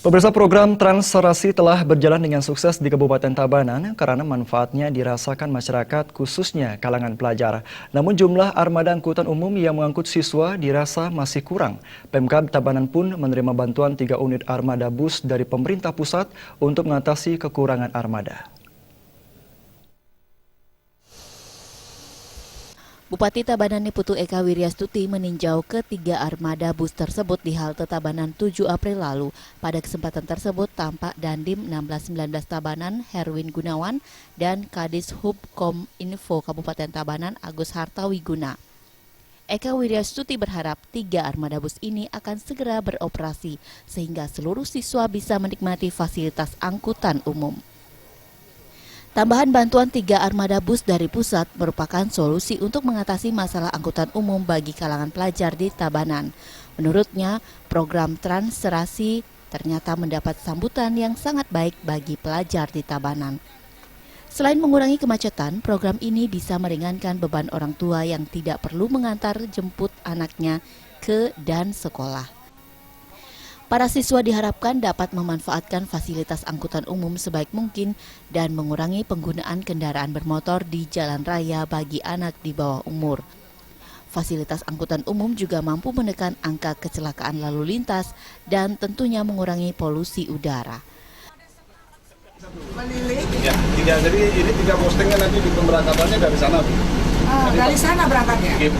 Pemirsa, program Transserasi telah berjalan dengan sukses di Kabupaten Tabanan karena manfaatnya dirasakan masyarakat khususnya kalangan pelajar. Namun jumlah armada angkutan umum yang mengangkut siswa dirasa masih kurang. Pemkab Tabanan pun menerima bantuan 3 unit armada bus dari pemerintah pusat untuk mengatasi kekurangan armada. Bupati Tabanan Niputu Eka Wiryastuti meninjau ketiga armada bus tersebut di halte Tabanan 7 April lalu. Pada kesempatan tersebut tampak Dandim 1619 Tabanan Herwin Gunawan dan Kadis Hub Kominfo Kabupaten Tabanan Agus Hartawiguna. Eka Wiryastuti berharap 3 armada bus ini akan segera beroperasi sehingga seluruh siswa bisa menikmati fasilitas angkutan umum. Tambahan bantuan 3 armada bus dari pusat merupakan solusi untuk mengatasi masalah angkutan umum bagi kalangan pelajar di Tabanan. Menurutnya, program Transserasi ternyata mendapat sambutan yang sangat baik bagi pelajar di Tabanan. Selain mengurangi kemacetan, program ini bisa meringankan beban orang tua yang tidak perlu mengantar jemput anaknya ke dan sekolah. Para siswa diharapkan dapat memanfaatkan fasilitas angkutan umum sebaik mungkin dan mengurangi penggunaan kendaraan bermotor di jalan raya bagi anak di bawah umur. Fasilitas angkutan umum juga mampu menekan angka kecelakaan lalu lintas dan tentunya mengurangi polusi udara. Ya, jadi ini 3 postingnya nanti di pemberangkatannya dari sana, Bu. Dari sana berangkatnya? Gitu,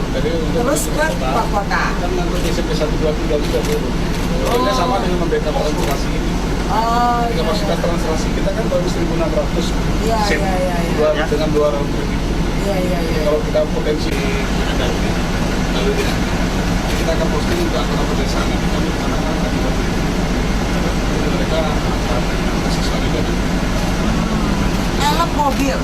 Terus ke kota? Kan nanti SMP 123 juga, Bu. Ini sama dengan membackup transportasi ini. Kapasitas transportasi kita kan baru 1.600 seat dengan 2 round trip. Kalau kita potensi lalu kita akan posting untuk anak pedesaan nanti kami anak-anak di bawah. Mereka siswa juga. Elep mobil.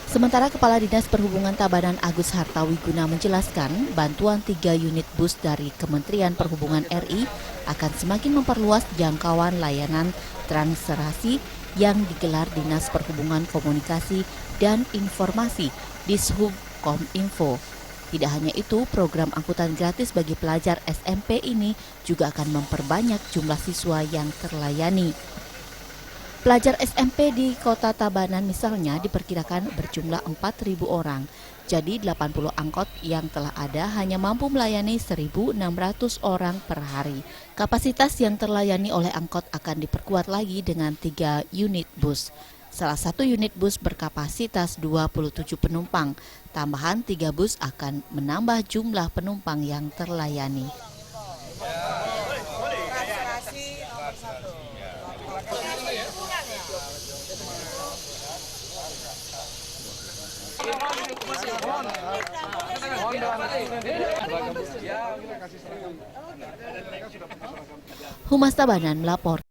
Sementara Kepala Dinas Perhubungan Tabanan Agus Hartawiguna menjelaskan bantuan 3 unit bus dari Kementerian Perhubungan RI akan semakin memperluas jangkauan layanan Transserasi yang digelar Dinas Perhubungan Komunikasi dan Informasi Dishub Kominfo. Tidak hanya itu, program angkutan gratis bagi pelajar SMP ini juga akan memperbanyak jumlah siswa yang terlayani. Pelajar SMP di Kota Tabanan misalnya diperkirakan berjumlah 4.000 orang. Jadi 80 angkot yang telah ada hanya mampu melayani 1.600 orang per hari. Kapasitas yang terlayani oleh angkot akan diperkuat lagi dengan 3 unit bus. Salah satu unit bus berkapasitas 27 penumpang. Tambahan 3 bus akan menambah jumlah penumpang yang terlayani. Humas Tabanan melapor.